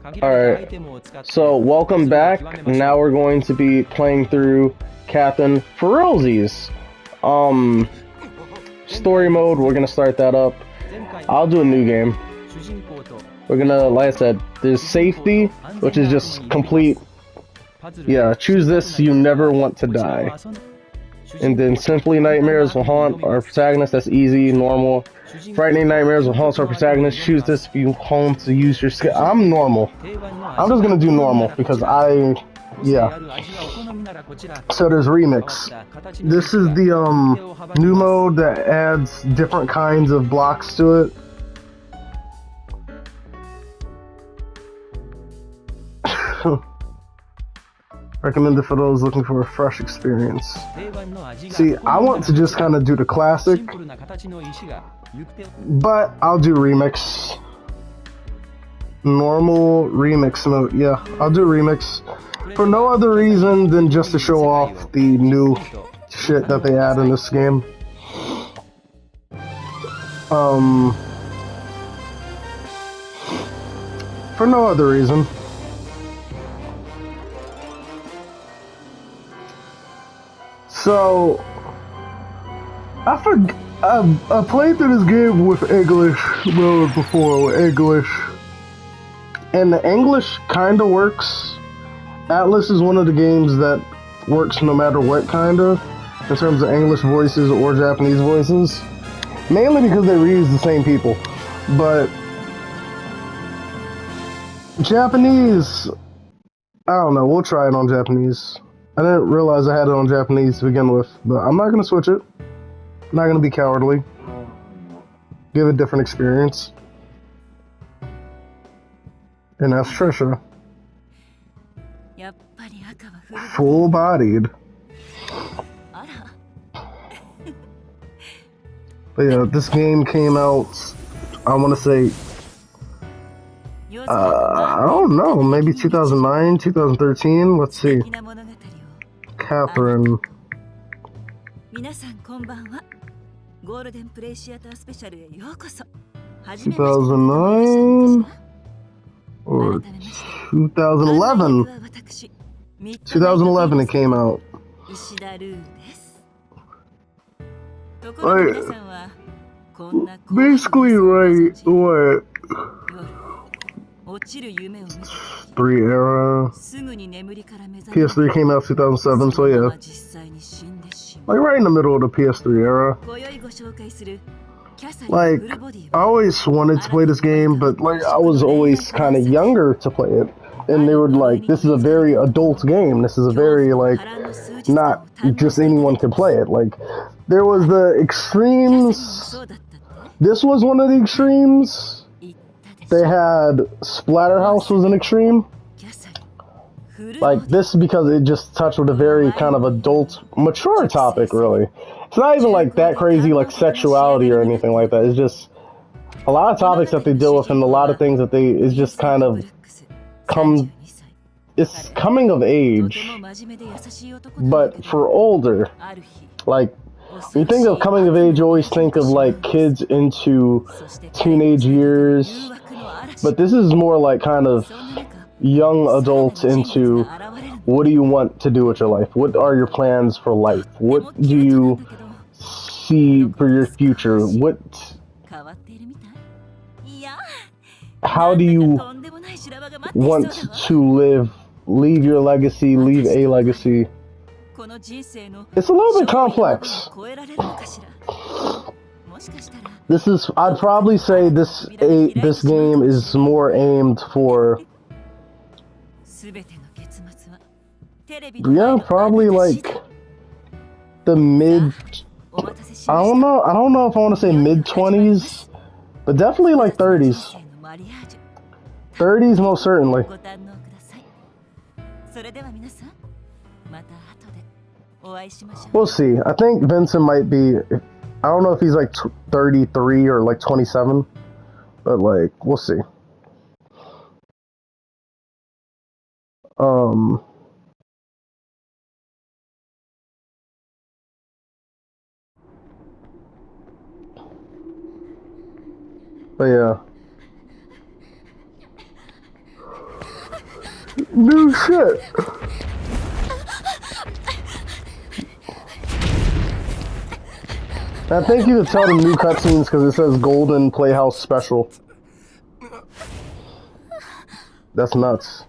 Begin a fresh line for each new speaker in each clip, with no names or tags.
Alright, so welcome back. Now we're going to be playing through Captain Ferozzi's story mode. We're gonna start that up. I'll do a new game. We're gonna, like I said, there's safety, which is just complete. Yeah, choose this, you never want to die. And then simply nightmares will haunt our protagonist. That's easy, normal. Frightening nightmares will haunt our protagonist. Choose this if you home to use your skill. I'm normal. I'm just gonna do normal because yeah. So there's remix. This is the new mode that adds different kinds of blocks to it. Recommended for those looking for a fresh experience. See, I want to just kind of do the classic, but I'll do remix. Normal remix mode. Yeah, I'll do remix for no other reason than just to show off the new shit that they add in this game. For no other reason. So, I played through this game with English mode before, with English. And the English kinda works. Atlas is one of the games that works no matter what, kinda, in terms of English voices or Japanese voices. Mainly because they reuse the same people. But Japanese, I don't know, we'll try it on Japanese. I didn't realize I had it on Japanese to begin with, but I'm not gonna switch it. I'm not gonna be cowardly. Give a different experience. And that's Trisha. Full-bodied. But yeah, this game came out, I wanna say, I don't know, maybe 2009, 2013, let's see. Catherine. 2009 or 2011. 2011 it came out. Basically, right, what? 3 era. PS3 came out 2007, so yeah. Like right in the middle of the PS3 era. Like, I always wanted to play this game, but like I was always kind of younger to play it. And they were like, this is a very adult game. This is a very, like, not just anyone can play it. Like, there was the extremes. This was one of the extremes. They had Splatterhouse was an extreme. Like, this because it just touched with a very kind of adult, mature topic, really. It's not even like that crazy, like sexuality or anything like that. It's just a lot of topics that they deal with and a lot of things that they, it's just kind of it's coming of age, but for older. Like, when you think of coming of age, you always think of like kids into teenage years, but this is more like kind of young adults into what do you want to do with your life? What are your plans for life? What do you see for your future? How do you want to leave your legacy, leave a legacy? It's a little bit complex. I'd probably say this game is more aimed for, yeah, probably like the mid, I don't know if I want to say mid-20s, but definitely like 30s. 30s most certainly. We'll see. I think Vincent might be, I don't know if he's like 33 or like 27, but like, we'll see. But yeah. New shit. I think you can tell the new cutscenes because it says Golden Playhouse Special. That's nuts.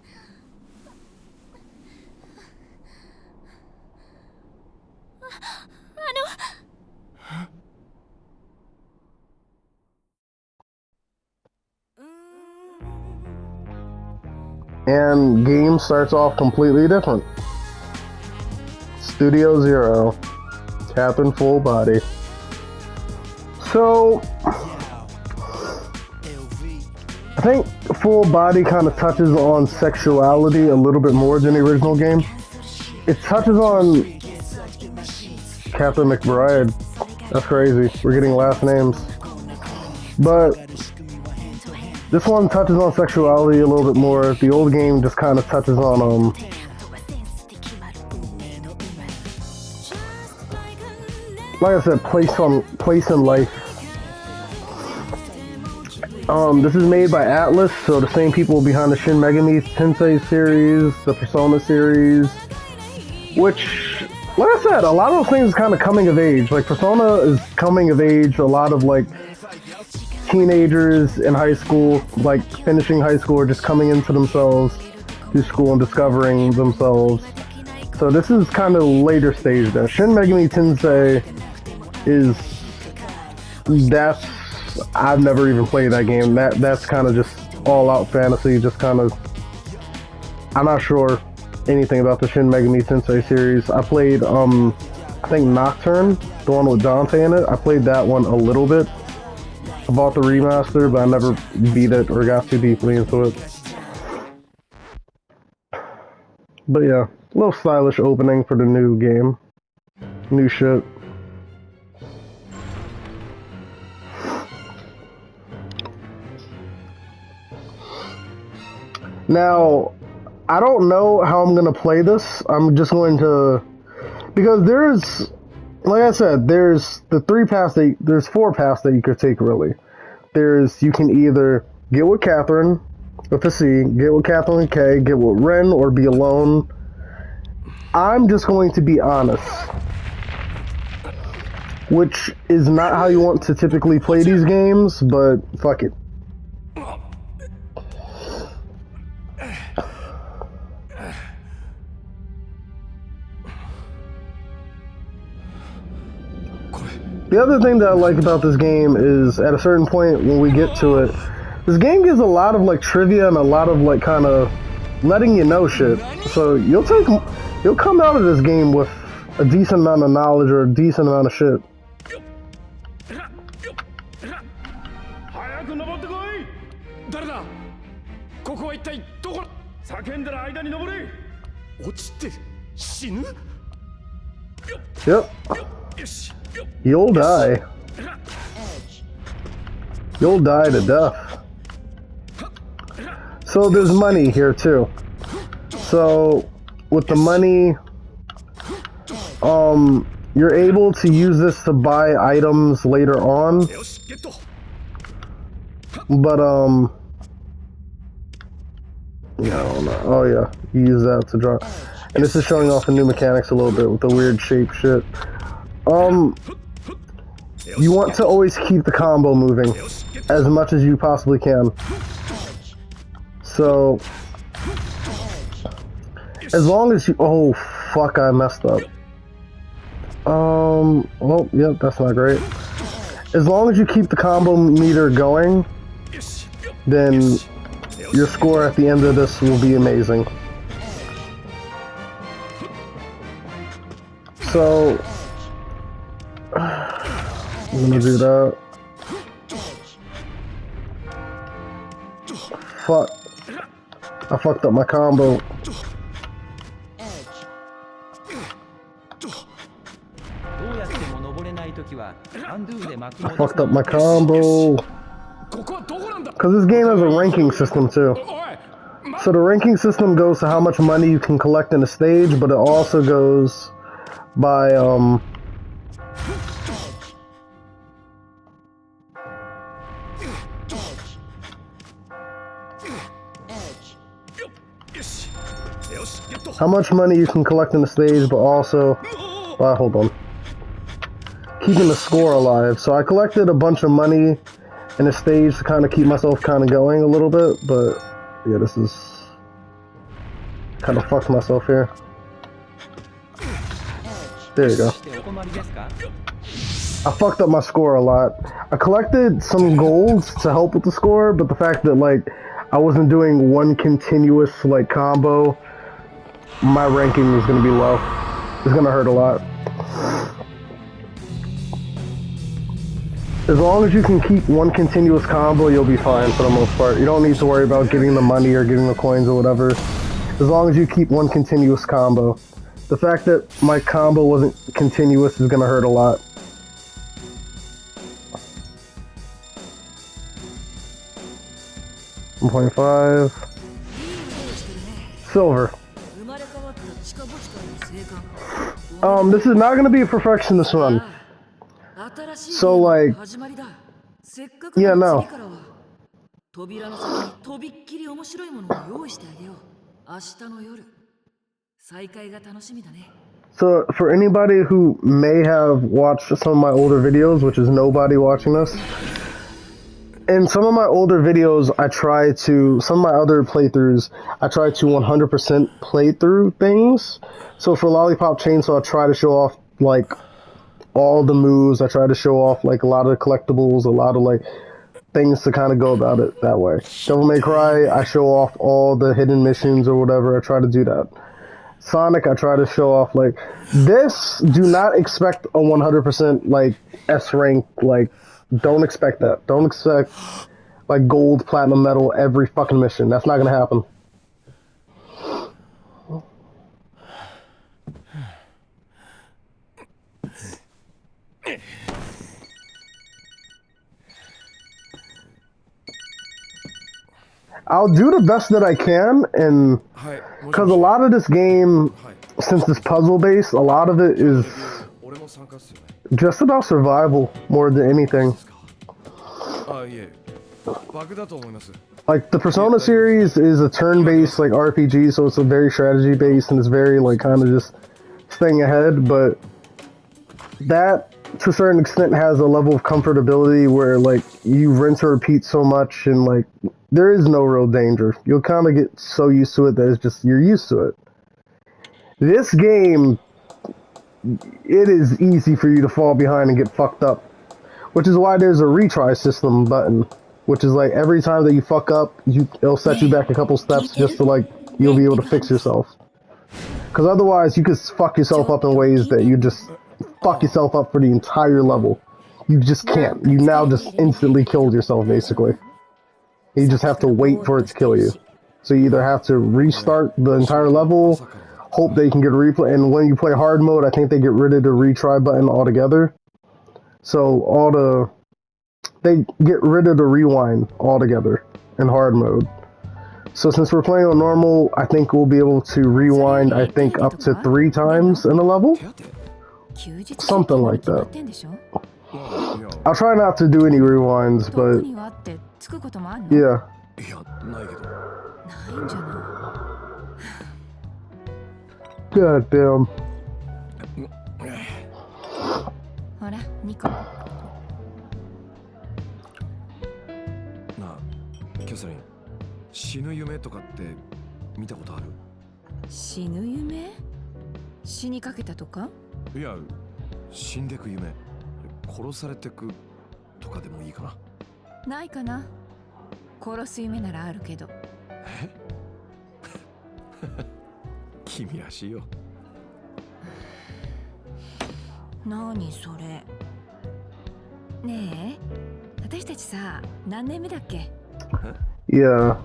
And game starts off completely different. Studio Zero. Captain Full Body. So, I think Full Body kind of touches on sexuality a little bit more than the original game. It touches on Captain McBride. That's crazy. We're getting last names. But this one touches on sexuality a little bit more. The old game just kind of touches on like I said, place in life. This is made by Atlus, so the same people behind the Shin Megami Tensei series, the Persona series, which, like I said, a lot of those things kind of coming of age. Like Persona is coming of age. A lot of like teenagers in high school, like finishing high school, or just coming into themselves through school and discovering themselves. So this is kind of later stage there. Shin Megami Tensei I've never even played that game. That's kind of just all out fantasy, just kind of, I'm not sure anything about the Shin Megami Tensei series. I played, I think Nocturne, the one with Dante in it. I played that one a little bit. I bought the remaster, but I never beat it or got too deeply into it. But yeah, a little stylish opening for the new game. New shit. Now, I don't know how I'm going to play this. I'm just going to... Because there's... Like I said, there's the there's 4 paths that you could take, really. You can either get with Catherine, with a C, get with Catherine with K, get with Ren, or be alone. I'm just going to be honest. Which is not how you want to typically play these games, but fuck it. The other thing that I like about this game is, at a certain point when we get to it, this game gives a lot of like trivia and a lot of like kind of letting you know shit. So you'll come out of this game with a decent amount of knowledge or a decent amount of shit. Yep. You'll die. You'll die to death. So there's money here too. So with the money, you're able to use this to buy items later on. But yeah, I don't know. Oh yeah, you use that to draw. And this is showing off the new mechanics a little bit with the weird shape shit. You want to always keep the combo moving as much as you possibly can. So, as long as you... Oh, fuck, I messed up. Well, yep, that's not great. As long as you keep the combo meter going, then your score at the end of this will be amazing. So... I'm gonna do that. Fuck. I fucked up my combo. I fucked up my combo. Because this game has a ranking system too. So the ranking system goes to how much money you can collect in a stage, but it also goes by, how much money you can collect in the stage, but also, hold on, keeping the score alive. So I collected a bunch of money in a stage to kind of keep myself kind of going a little bit, but yeah, this is kind of fucked myself here. There you go. I fucked up my score a lot. I collected some golds to help with the score, but the fact that like I wasn't doing one continuous like combo, my ranking is gonna be low. It's gonna hurt a lot. As long as you can keep one continuous combo, you'll be fine for the most part. You don't need to worry about getting the money or getting the coins or whatever. As long as you keep one continuous combo. The fact that my combo wasn't continuous is gonna hurt a lot. $1.5. Silver. This is not gonna be a perfectionist run. So like, yeah, no. So for anybody who may have watched some of my older videos, which is nobody watching this, in some of my older videos, some of my other playthroughs, I try to 100% play through things. So for Lollipop Chainsaw, I try to show off like all the moves. I try to show off like a lot of the collectibles, a lot of like things to kind of go about it that way. Devil May Cry, I show off all the hidden missions or whatever. I try to do that. Sonic, I try to show off like this. Do not expect a 100% like S rank. Like, don't expect that. Don't expect like gold, platinum, medal every fucking mission. That's not gonna happen. I'll do the best that I can, and because a lot of this game, since it's puzzle based, a lot of it is just about survival more than anything. Like the Persona series is a turn-based like RPG, so it's a very strategy-based and it's very like kind of just staying ahead. But that, to a certain extent, has a level of comfortability where like you rinse and repeat so much, and like there is no real danger. You'll kind of get so used to it that it's just you're used to it. This game, it is easy for you to fall behind and get fucked up, which is why there's a retry system button, which is like every time that you fuck up, it'll set you back a couple steps just to like you'll be able to fix yourself. Because otherwise, you could fuck yourself up in ways that you just fuck yourself up for the entire level. You just can't. You now just instantly killed yourself, basically. You just have to wait for it to kill you. So you either have to restart the entire level, hope that you can get a replay, and when you play hard mode, I think they get rid of the retry button altogether. So they get rid of the rewind altogether in hard mode. So since we're playing on normal, I think we'll be able to rewind, I think, up to 3 times in a level? Something like that. I'll try not to do any rewinds, but yeah. God damn. Yeah.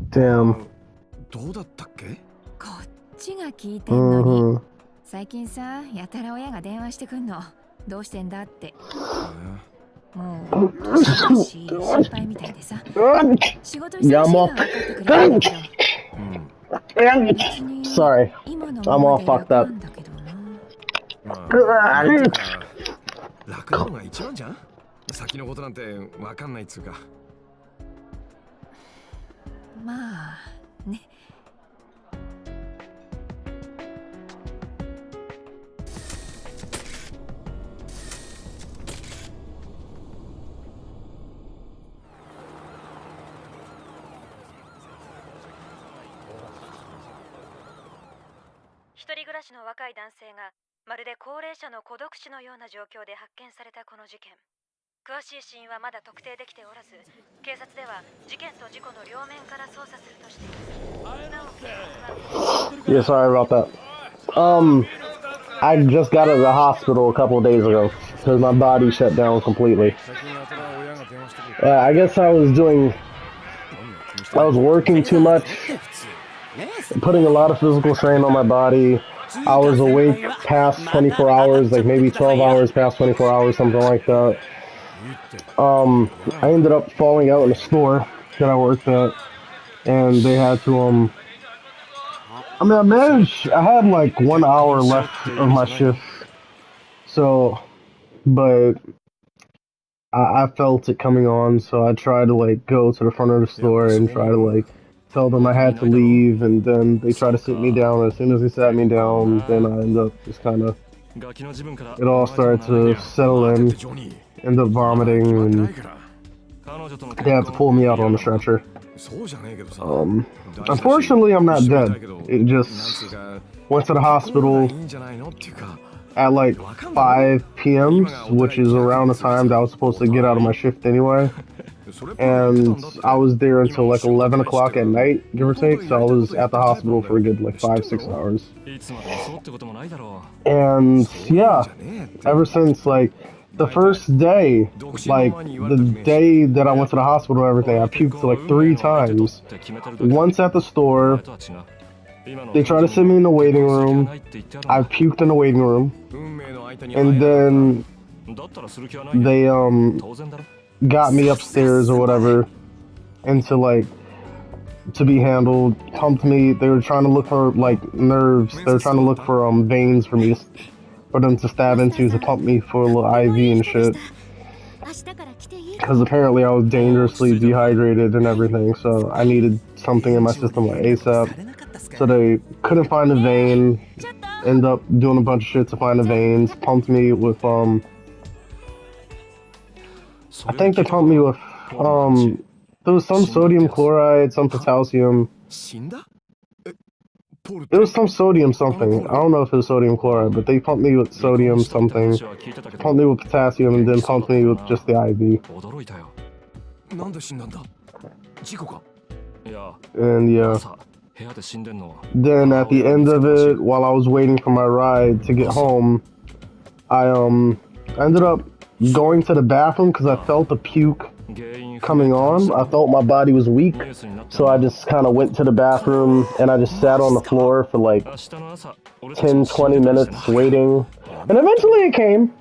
Damn.
最近さ、やたら親が電話してくんの。どうしてんだって。もう年し心配みたいでさ。仕事忙しいのは分かってくれるんだけど。
Sorry, I'm all fucked up.
楽なのが一番じゃん。先のことなんて分かんないっつうか。
まあね。
一人暮らしの若い男性がまるで高齢者の孤独死のような状況で発見されたこの事件。詳しい死因はまだ特定できておらず、警察では事件と事故の両面から捜査するとしています。なお警察は
Yeah, sorry about that. I just got out of the hospital a couple of days ago because my body shut down completely. I guess I was working too much, putting a lot of physical strain on my body. I was awake past 24 hours, like maybe 12 hours past 24 hours, something like that. I ended up falling out in a store that I worked at, and they had to, I had like 1 hour left of my shift, so, but I felt it coming on, so I tried to like go to the front of the store and try to like tell them I had to leave, and then they tried to sit me down. As soon as they sat me down, then I ended up just kind of, it all started to settle in, ended up vomiting, and they had to pull me out on the stretcher. Unfortunately, I'm not dead. It just went to the hospital at like 5 p.m., which is around the time that I was supposed to get out of my shift anyway. And I was there until like 11 o'clock at night, give or take, so I was at the hospital for a good like 5-6 hours. And yeah, ever since like the first day, like the day that I went to the hospital and everything, I puked like 3 times. Once at the store, they tried to send me in the waiting room, I puked in the waiting room, and then they got me upstairs or whatever, and to be handled, pumped me. They were trying to look for like nerves, they were trying to look for veins for me, for them to stab into, to pump me for a little IV and shit, because apparently I was dangerously dehydrated and everything, so I needed something in my system like ASAP. So they couldn't find a vein, ended up doing a bunch of shit to find the veins, pumped me with I think they pumped me with there was some sodium chloride, some potassium. It was some sodium something. I don't know if it was sodium chloride, but they pumped me with sodium something, pumped me with potassium, and then pumped me with just the IV. And yeah. Then at the end of it, while I was waiting for my ride to get home, I ended up going to the bathroom because I felt the puke coming on. I felt my body was weak, so I just kind of went to the bathroom and I just sat on the floor for like 10-20 minutes waiting, and eventually it came.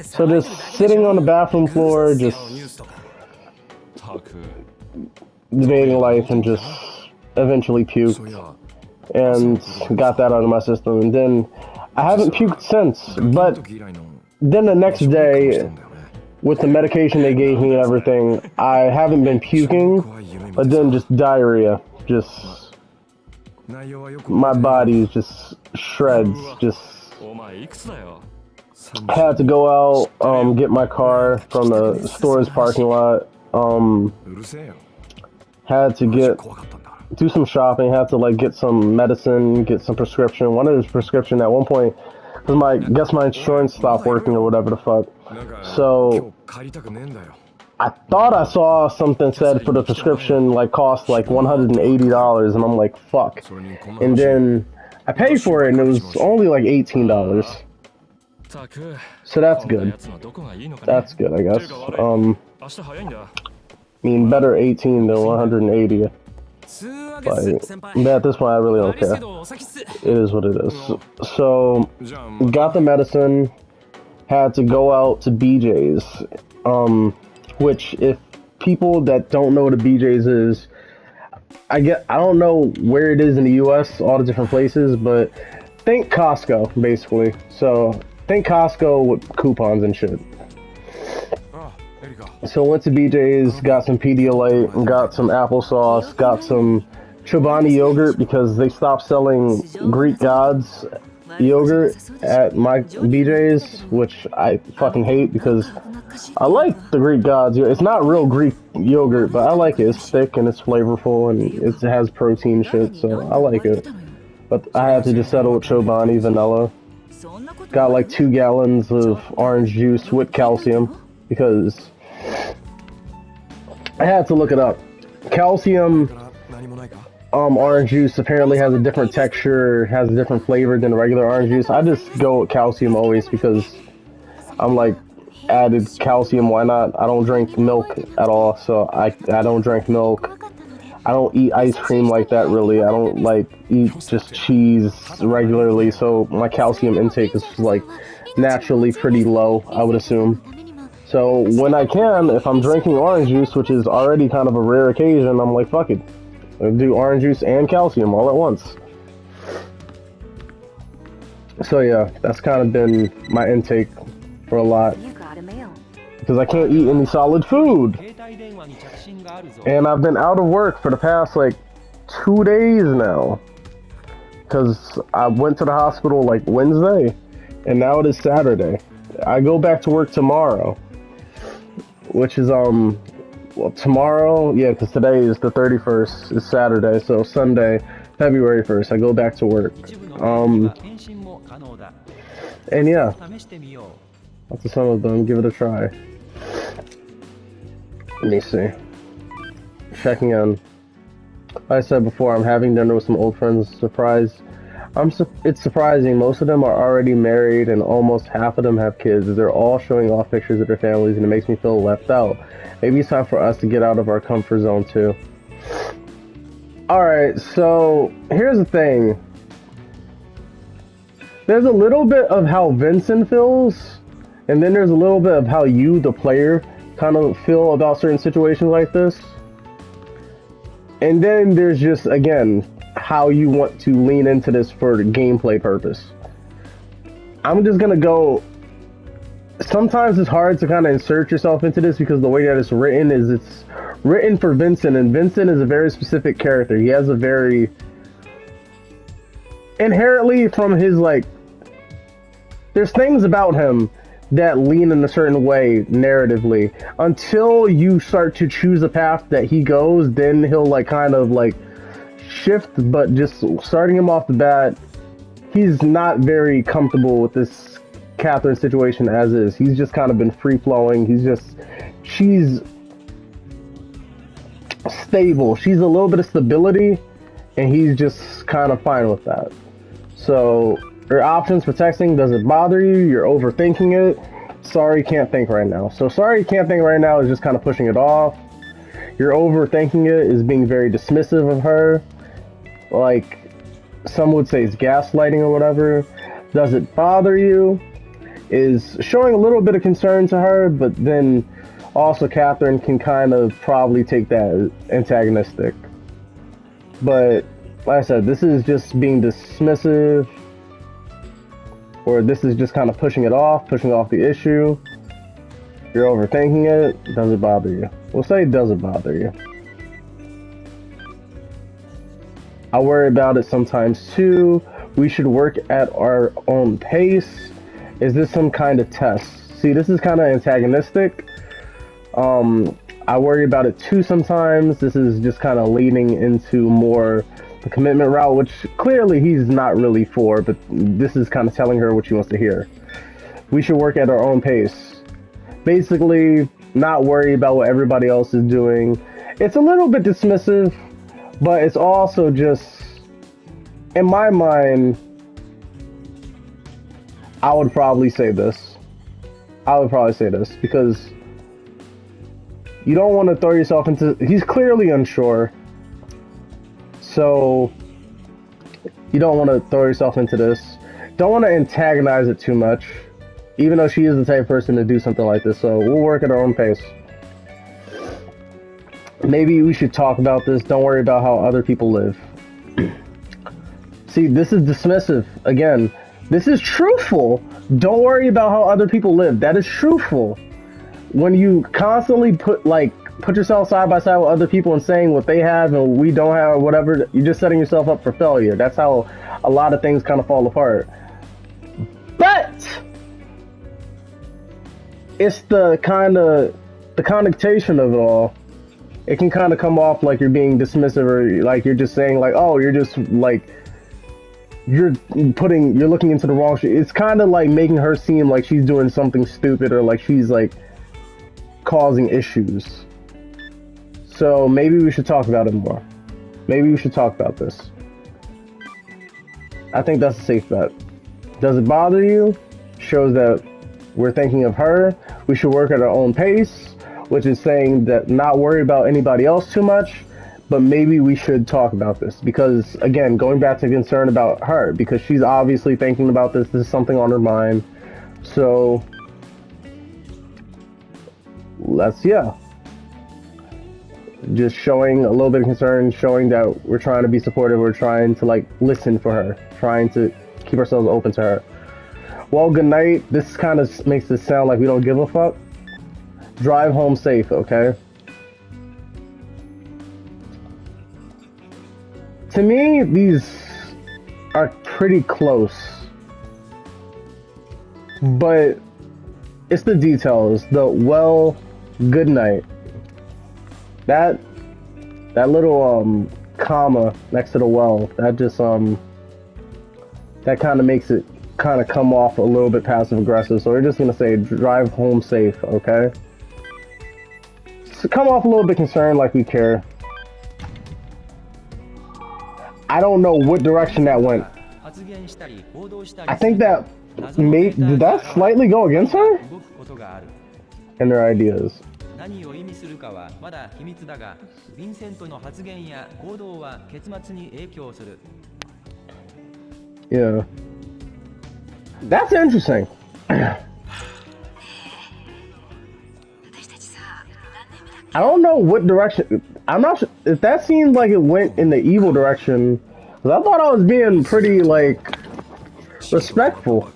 So just sitting on the bathroom floor, just debating life, and just eventually puked and got that out of my system. And then I haven't puked since, but then the next day, with the medication they gave me and everything, I haven't been puking, but then just diarrhea, just my body just shreds, just had to go out, get my car from the store's parking lot, had to do some shopping, had to like get some medicine, get some prescription. One of his prescription at one point, because my insurance stopped working or whatever the fuck. So I thought I saw something said for the prescription like cost like $180, and I'm like, fuck. And then I paid for it and it was only like $18. So that's good. That's good, I guess. I mean, better 18 than 180. But at this point, I really don't care. It is what it is. So, got the medicine, had to go out to BJ's, which, if people that don't know what a BJ's is, I don't know where it is in the US, all the different places, but think Costco, basically. So, think Costco with coupons and shit. So went to BJ's, got some Pedialyte, got some applesauce, got some Chobani yogurt because they stopped selling Greek Gods yogurt at my BJ's, which I fucking hate because I like the Greek Gods. It's not real Greek yogurt, but I like it. It's thick and it's flavorful and it has protein shit, so I like it. But I had to just settle with Chobani vanilla. Got like 2 gallons of orange juice with calcium because I had to look it up. Calcium orange juice apparently has a different texture, has a different flavor than regular orange juice. I just go with calcium always because I'm like, added calcium, why not? I don't drink milk at all, so I don't drink milk. I don't eat ice cream like that really. I don't like eat just cheese regularly, so my calcium intake is like naturally pretty low, I would assume. So when I can, if I'm drinking orange juice, which is already kind of a rare occasion, I'm like, fuck it. I'll do orange juice and calcium all at once. So yeah, that's kind of been my intake for a lot. Because I can't eat any solid food. And I've been out of work for the past like 2 days now. Because I went to the hospital like Wednesday, and now it is Saturday. I go back to work tomorrow. Which is, well, tomorrow, yeah, because today is the 31st, it's Saturday, so Sunday, February 1st, I go back to work. And yeah, after some of them, give it a try. Let me see. Checking in. Like I said before, I'm having dinner with some old friends. Surprise. It's surprising. Most of them are already married, and almost half of them have kids. They're all showing off pictures of their families, and it makes me feel left out. Maybe it's time for us to get out of our comfort zone too. Alright, so here's the thing. There's a little bit of how Vincent feels, and then there's a little bit of how you, the player, kind of feel about certain situations like this. And then there's just, again, how you want to lean into this for the gameplay purpose. I'm just gonna go... Sometimes it's hard to kind of insert yourself into this because the way that it's written is it's written for Vincent, and Vincent is a very specific character. He has a very... Inherently from his, like... There's things about him that lean in a certain way narratively. Until you start to choose a path that he goes, then he'll like kind of like shift, but just starting him off the bat, he's not very comfortable with this Catherine situation as is. He's just kind of been free-flowing. She's stable. She's a little bit of stability, and he's just kind of fine with that. So your options for texting, does it bother you? You're overthinking it. Sorry, can't think right now. So sorry, can't think right now is just kind of pushing it off. You're overthinking it is being very dismissive of her. Like, some would say it's gaslighting or whatever. Does it bother you? Is showing a little bit of concern to her, but then also Catherine can kind of probably take that antagonistic. But, like I said, this is just being dismissive. Or this is just kind of pushing off the issue. You're overthinking it. Does it bother you? We'll say, does it bother you? I worry about it sometimes too. We should work at our own pace. Is this some kind of test? See, this is kind of antagonistic. I worry about it too sometimes. This is just kind of leading into more the commitment route, which clearly he's not really for, but this is kind of telling her what she wants to hear. We should work at our own pace. Basically, not worry about what everybody else is doing. It's a little bit dismissive, but it's also just, in my mind, I would probably say this. Because you don't want to throw yourself into... He's clearly unsure. So, you don't want to throw yourself into this. Don't want to antagonize it too much. Even though she is the type of person to do something like this. So, we'll work at our own pace. Maybe we should talk about this. Don't worry about how other people live. See, this is dismissive. Again, this is truthful. Don't worry about how other people live. That is truthful. when you constantly put yourself side by side with other people and saying what they have and we don't have or whatever, you're just setting yourself up for failure. That's how a lot of things kind of fall apart. But it's the connotation of it all. It can kind of come off like you're being dismissive or like you're just saying like, oh, you're just like you're looking into the wrong shit. It's kind of like making her seem like she's doing something stupid or like she's like causing issues. So maybe we should talk about it more. Maybe we should talk about this. I think that's a safe bet. Does it bother you? Shows that we're thinking of her. We should work at our own pace, which is saying that not worry about anybody else too much, but maybe we should talk about this because, again, going back to concern about her, because she's obviously thinking about this. This is something on her mind. So just showing a little bit of concern, showing that we're trying to be supportive, we're trying to like listen for her, trying to keep ourselves open to her. Well, good night. This kind of makes it sound like we don't give a fuck. Drive home safe, okay? To me, these are pretty close, but it's the details. The well, good night. That little comma next to the well, that just that kind of makes it kind of come off a little bit passive aggressive. So we're just gonna say drive home safe, okay? So come off a little bit concerned, like we care. I don't know what direction that went. I think that did that slightly go against her and their ideas.
何を意味するかはまだ秘密だが、ヴィンセントの発言や行動は結末に影響する。
Yeah. That's interesting. I don't know what direction. I'm not sure if that seemed like it went in the evil direction. Cause I thought I was being pretty like respectful.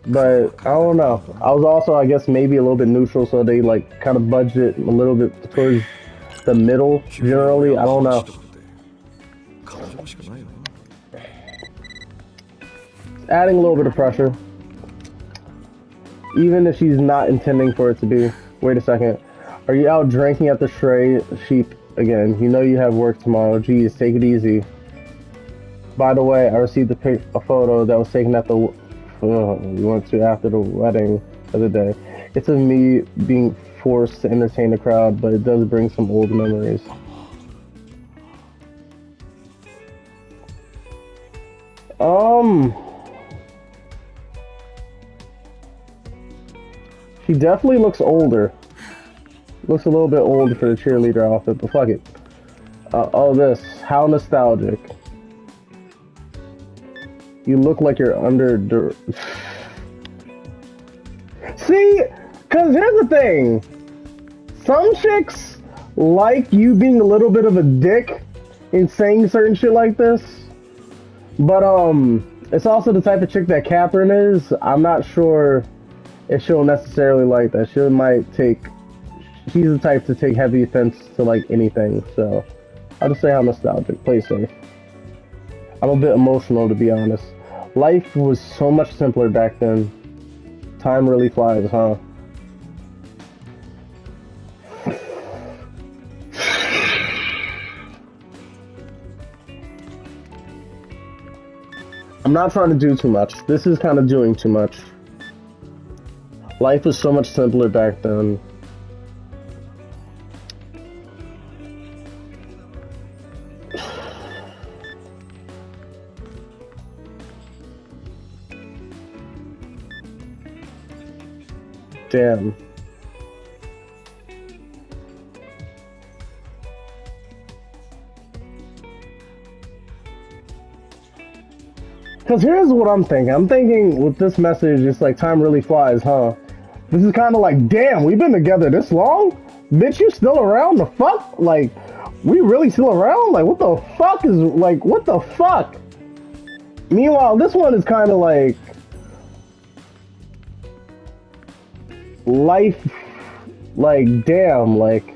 But I don't know. I was also, I guess, maybe a little bit neutral, so they like kind of budget a little bit towards the middle. Generally, I don't know. Adding a little bit of pressure, even if she's not intending for it to be. Wait a second. Are you out drinking at the Stray Sheep again? You know you have work tomorrow. Geez, take it easy. By the way, I received a photo that was taken at the we went to after the wedding the other day. It's of me being forced to entertain the crowd, but it does bring some old memories. She definitely looks older. Looks a little bit old for the cheerleader outfit, but fuck it. Oh, this. How nostalgic. You look like you're under... See? Because here's the thing. Some chicks like you being a little bit of a dick in saying certain shit like this. But, it's also the type of chick that Catherine is. I'm not sure if she'll necessarily like that. She might take... She's the type to take heavy offense to, like, anything. So, I'll just say how nostalgic. Play safe. I'm a bit emotional, to be honest. Life was so much simpler back then. Time really flies, huh? I'm not trying to do too much. This is kind of doing too much. Life was so much simpler back then. Damn. Because here's what I'm thinking. I'm thinking with this message, it's like time really flies, huh? This is kind of like, damn, we've been together this long? Bitch, you still around? The fuck? Like, we really still around? Like, what the fuck is, like, what the fuck? Meanwhile, this one is kind of like, life Like, damn, like,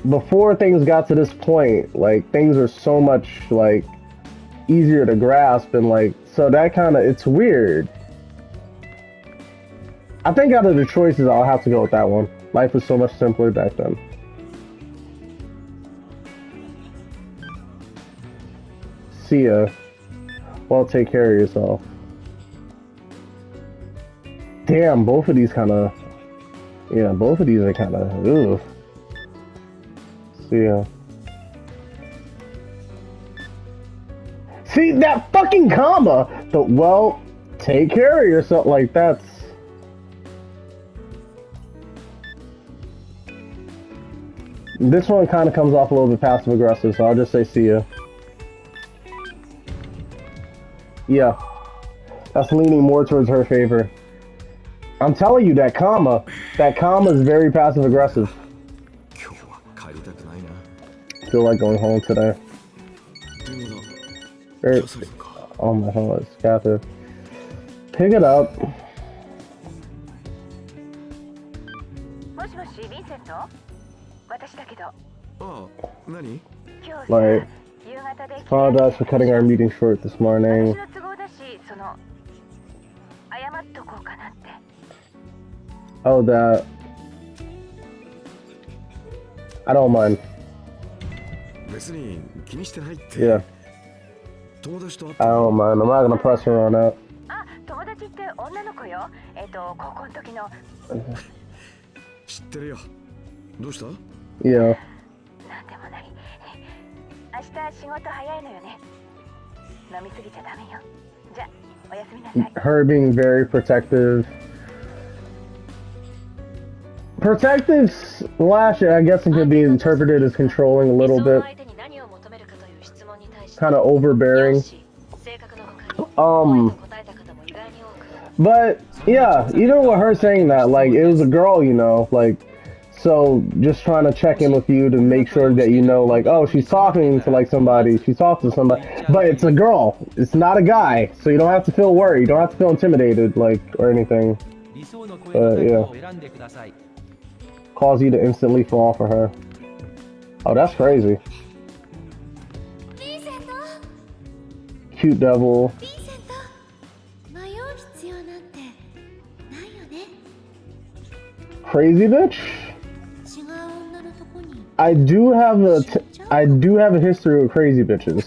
before things got to this point, like, things were so much, like, easier to grasp, and, like, so that kind of, it's weird. I think out of the choices, I'll have to go with that one. Life was so much simpler back then. See ya. Well, take care of yourself. Damn, both of these kind of... Yeah, both of these are kind of... Ugh. See ya. See, that fucking comma! The, well, take care of yourself. Like, that's... This one kind of comes off a little bit passive-aggressive, so I'll just say see ya. Yeah. That's leaning more towards her favor. I'm telling you, that comma is very passive-aggressive. Feel like going home today. Oh my god, it's got to pick it up. Like, apologize for cutting our meeting short this morning. Oh, that. I don't mind. Yeah. I don't mind. I'm not gonna press her on that. Yeah. Her being very protective. Protective slash, I guess it could be interpreted as controlling a little bit. Kind of overbearing. But yeah, even with her saying that, like, it was a girl, you know, like, so just trying to check in with you to make sure that you know, like, oh, she's talking to like somebody, she talks to somebody, but it's a girl, it's not a guy, so you don't have to feel worried, you don't have to feel intimidated, like, or anything. But yeah, cause you to instantly fall for her. Oh, that's crazy. Cute devil. Crazy bitch. I do have a history with crazy bitches.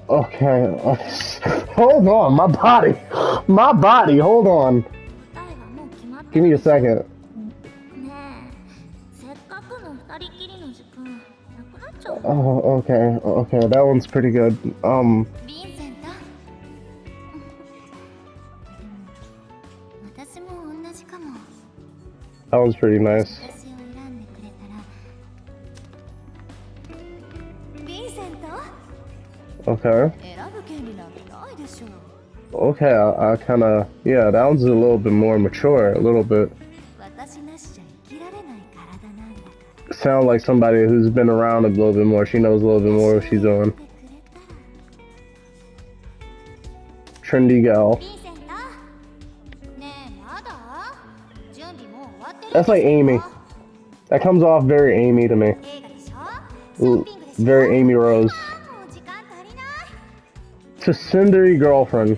Okay. Hold on, my body, hold on. Give me a second. Oh, okay, that one's pretty good. That was pretty nice. Okay. Okay, I kind of... Yeah, that one's a little bit more mature, a little bit. Sound like somebody who's been around a little bit more. She knows a little bit more what she's doing. Trendy gal. That's like Amy. That comes off very Amy to me. Ooh, very Amy Rose. Tsundere girlfriend.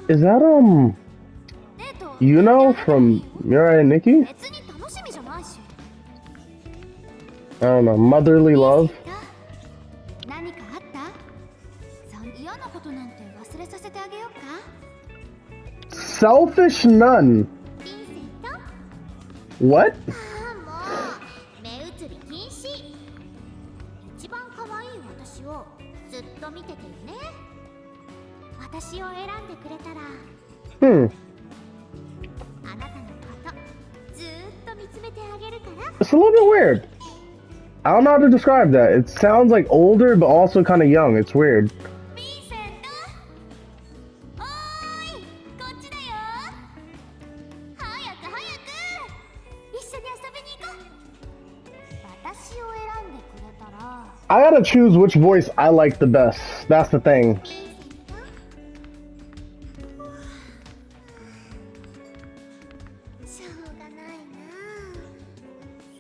Is that Yuno from Mirai and Nikki? I don't know, motherly love? Selfish nun. What? It's a little bit weird. I don't know how to describe that. It sounds like older, but also kind of young. It's weird. I gotta choose which voice I like the best. That's the thing.
しょうがないな。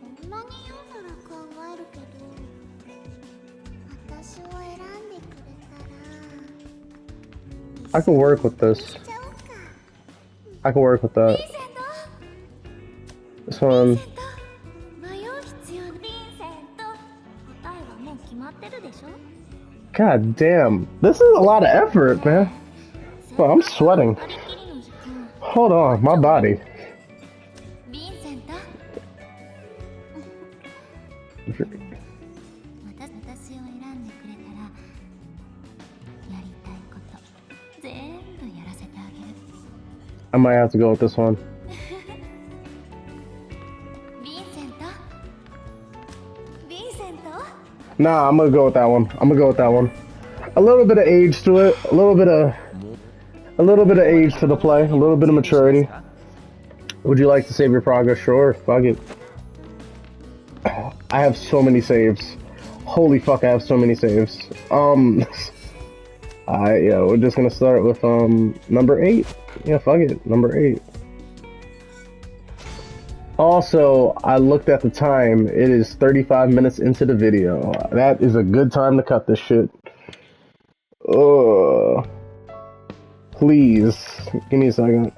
そんなに言うなら考えるけど、私を選んでくれたら
I can work with this.
しちゃおうか。
I can work with that.
ヴィンセント
This one.
迷う必要ヴィンセント。答えはもう決まってるでしょ。
God damn. This is a lot of effort, man. Well, I'm sweating.
ありきりの時間。
Hold on, my body.
ヴィンセント。私を選んでくれたら、やりたいこと全部やらせてあげる。
I might have to go with this one.
ヴィンセント。ヴィンセント。
Nah, I'm gonna go with that one. I'm gonna go with that one. A little bit of age to it. A little bit of age to the play. A little bit of maturity. Would you like to save your progress? Sure. Fuck it. I have so many saves. Holy fuck, I have so many saves. Yeah, we're just gonna start with number 8. Yeah, fuck it. Number 8. Also, I looked at the time. It is 35 minutes into the video. That is a good time to cut this shit. Please, give me a second.